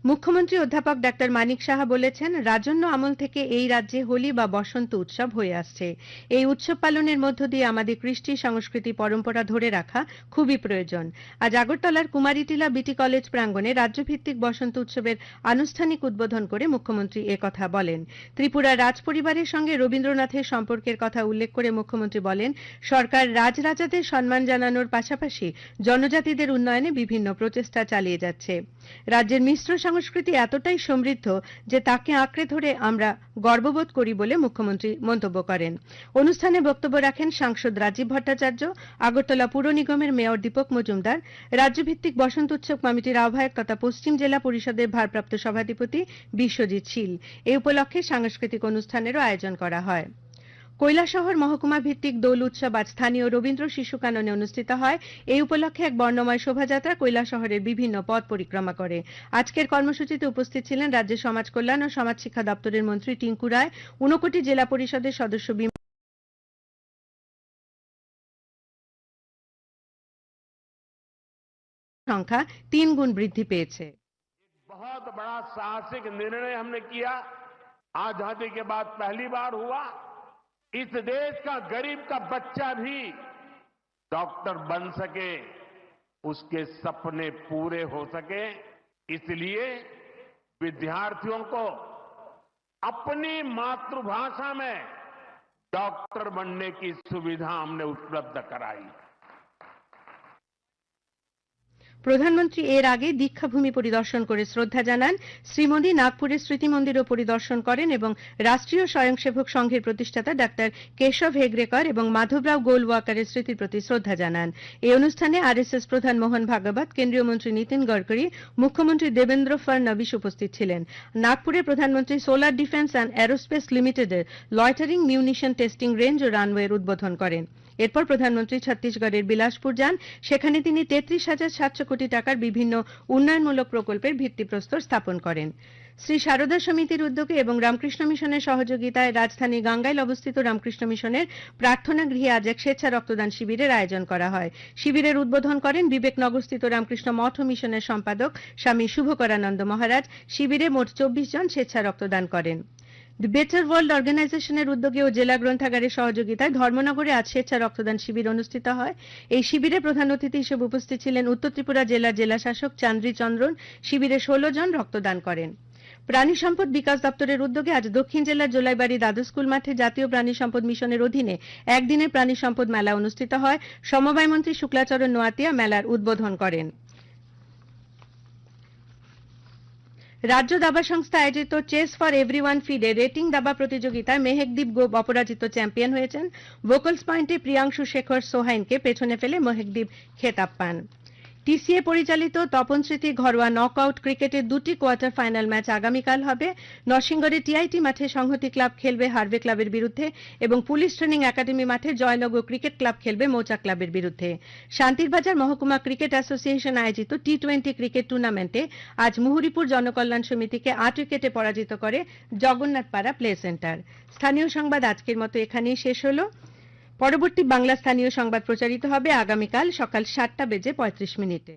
মুখ্যমন্ত্রী অধ্যাপক ডাক্তার মানিক সাহা বলেছেন, রাজন্য আমল থেকে এই রাজ্যে হোলি বা বসন্ত উৎসব হয়ে আসছে। এই উৎসব পালনের মধ্য দিয়ে আমাদের কৃষ্টি সংস্কৃতি পরম্পরা ধরে রাখা খুবই প্রয়োজন। আজ আগরতলার কুমারীটিলা বিটি কলেজ প্রাঙ্গণে রাজ্যভিত্তিক বসন্ত উৎসবের আনুষ্ঠানিক উদ্বোধন করে মুখ্যমন্ত্রী একথা বলেন। ত্রিপুরার রাজপরিবারের সঙ্গে রবীন্দ্রনাথের সম্পর্কের কথা উল্লেখ করে মুখ্যমন্ত্রী বলেন, সরকার রাজরাজাদের সম্মান জানানোর পাশাপাশি জনজাতিদের উন্নয়নে বিভিন্ন প্রচেষ্টা চালিয়ে যাচ্ছে। রাজ্যের মিশ্র সংস্কৃতি এতটাই সমৃদ্ধ যে তাকে আঁকড়ে ধরে আমরা গর্ববোধ করি বলে মুখ্যমন্ত্রী মন্তব্য করেন। অনুষ্ঠানে বক্তব্য রাখেন সাংসদ রাজীব ভট্টাচার্য, আগরতলা পুর নিগমের মেয়র দীপক মজুমদার, রাজ্যভিত্তিক বসন্ত উৎসব কমিটির আহ্বায়ক তথা পশ্চিম জেলা পরিষদের ভারপ্রাপ্ত সভাধিপতি বিশ্বজিৎ শীল। এই উপলক্ষে সাংস্কৃতিক অনুষ্ঠানেরও আয়োজন করা হয়। কৈলাসহর মহকুমা ভিত্তিক দোল উৎসব আজ স্থানীয় রবীন্দ্র শিশু কাননে অনুষ্ঠিত হয়। এই উপলক্ষে এক বর্ণময় শোভাযাত্রা কৈলাসহরের বিভিন্ন পথ পরিক্রমা করে। আজকের কর্মসূচিতে উপস্থিত ছিলেন রাজ্যের সমাজ কল্যাণ ও সমাজ শিক্ষা দপ্তরের মন্ত্রী টিঙ্কু রায়, ঊনকোটি জেলা পরিষদের সদস্য সংখ্যা 3 গুণ বৃদ্ধি পেয়েছে। बहुत बड़ा साहसिक निर्णय हमने किया। आजादी के बाद पहली बार हुआ इस देश का गरीब का बच्चा भी डॉक्टर बन सके, उसके सपने पूरे हो सके। इसलिए विद्यार्थियों को अपनी मातृभाषा में डॉक्टर बनने की सुविधा हमने उपलब्ध कराई। প্রধানমন্ত্রী এর আগে দীক্ষাভূমি পরিদর্শন করে শ্রদ্ধা জানান। শ্রী মোদী নাগপুরের স্মৃতি মন্দিরও পরিদর্শন করেন এবং রাষ্ট্রীয় স্বয়ংসেবক সংঘের প্রতিষ্ঠাতা ডাক্তার কেশব হেগড়েকর এবং মাধবরাও গোলওয়াকারের স্মৃতির প্রতি শ্রদ্ধা জানান। এই অনুষ্ঠানে আরএসএস প্রধান মোহন ভাগবত, কেন্দ্রীয় মন্ত্রী নীতিন গডকরি, মুখ্যমন্ত্রী দেবেন্দ্র ফডনবিস উপস্থিত ছিলেন। নাগপুরে প্রধানমন্ত্রী সোলার ডিফেন্স অ্যান্ড অ্যারোস্পেস লিমিটেডের লয়টারিং মিউনিশন টেস্টিং রেঞ্জ ও রানওয়ের উদ্বোধন করেন। এরপর প্রধানমন্ত্রী ছত্তিশগড়ের বিলাসপুর যান। সেখানে তিনি 33,700 কোটি টাকার বিভিন্ন উন্নয়নমূলক প্রকল্পের ভিত্তিপ্রস্তর স্থাপন করেন। শ্রী সারদা সমিতির উদ্যোগে এবং রামকৃষ্ণ মিশনের সহযোগিতায় রাজধানী গাঙ্গাইল অবস্থিত রামকৃষ্ণ মিশনের প্রার্থনা গৃহে আজ এক স্বেচ্ছা রক্তদান শিবিরের আয়োজন করা হয়। শিবিরের উদ্বোধন করেন বিবেকনগরস্থিত রামকৃষ্ণ মঠ ও মিশনের সম্পাদক স্বামী শুভকরানন্দ মহারাজ। শিবিরে মোট 24 জন স্বেচ্ছা রক্তদান করেন। দি বেটার ওয়ার্ল্ড অর্গানাইজেশনের উদ্যোগে ও জেলা গ্রন্থাগারের সহযোগিতায় ধর্মনগরে আজ স্বেচ্ছা রক্তদান শিবির অনুষ্ঠিত হয়। এই শিবিরে প্রধান অতিথি হিসেবে উপস্থিত ছিলেন উত্তর ত্রিপুরা জেলার জেলাশাসক চান্দ্রী চন্দ্রন। শিবিরে 16 জন রক্তদান করেন। প্রাণী সম্পদ বিকাশ দপ্তরের উদ্যোগে আজ দক্ষিণ জেলার জোলাইবাড়ি দ্বাদশ স্কুল মাঠে জাতীয় প্রাণী সম্পদ মিশনের অধীনে একদিনের প্রাণী সম্পদ মেলা অনুষ্ঠিত হয়। সমবায় মন্ত্রী শুক্লাচরণ নোয়াতিয়া মেলার উদ্বোধন করেন। রাজ্য দাবা সংস্থা আয়োজিত চেস ফর এভরিওয়ান ফিডে রেটিং দাবা প্রতিযোগিতায় মেহেকদীপ গোপ অপরাজিত চ্যাম্পিয়ন হয়েছেন। ভোকালস পয়েন্টে প্রিয়াংশু শেখর সোহাইনকে পেছনে ফেলে মেহেকদীপ খেতাব পান। টিসিএ পরিচালিত তপন স্মৃতি ঘরোয়া নকআউট ক্রিকেটের 2টি কোয়ার্টার ফাইনাল ম্যাচ আগামীকাল হবে। নরসিংগড়ের টিআইটি মাঠে সংহতি ক্লাব খেলবে হারভে ক্লাবের বিরুদ্ধে এবং পুলিশ ট্রেনিং একাডেমি মাঠে জয়নগর ক্রিকেট ক্লাব খেলবে মৌচাক ক্লাবের বিরুদ্ধে। শান্তিরবাজার মহকুমা ক্রিকেট অ্যাসোসিয়েশন আয়োজিত টি20 ক্রিকেট টুর্নামেন্টে আজ মুহুরীপুর জনকল্যাণ সমিতিকে 8 উইকেটে পরাজিত করে জগন্নাথপাড়া প্লে সেন্টার। স্থানীয় সংবাদ আজকের মতো এখানেই শেষ হলো। পরবর্তী বাংলা স্থানীয় সংবাদ প্রচারিত হবে আগামীকাল সকাল 7:35 মিনিটে।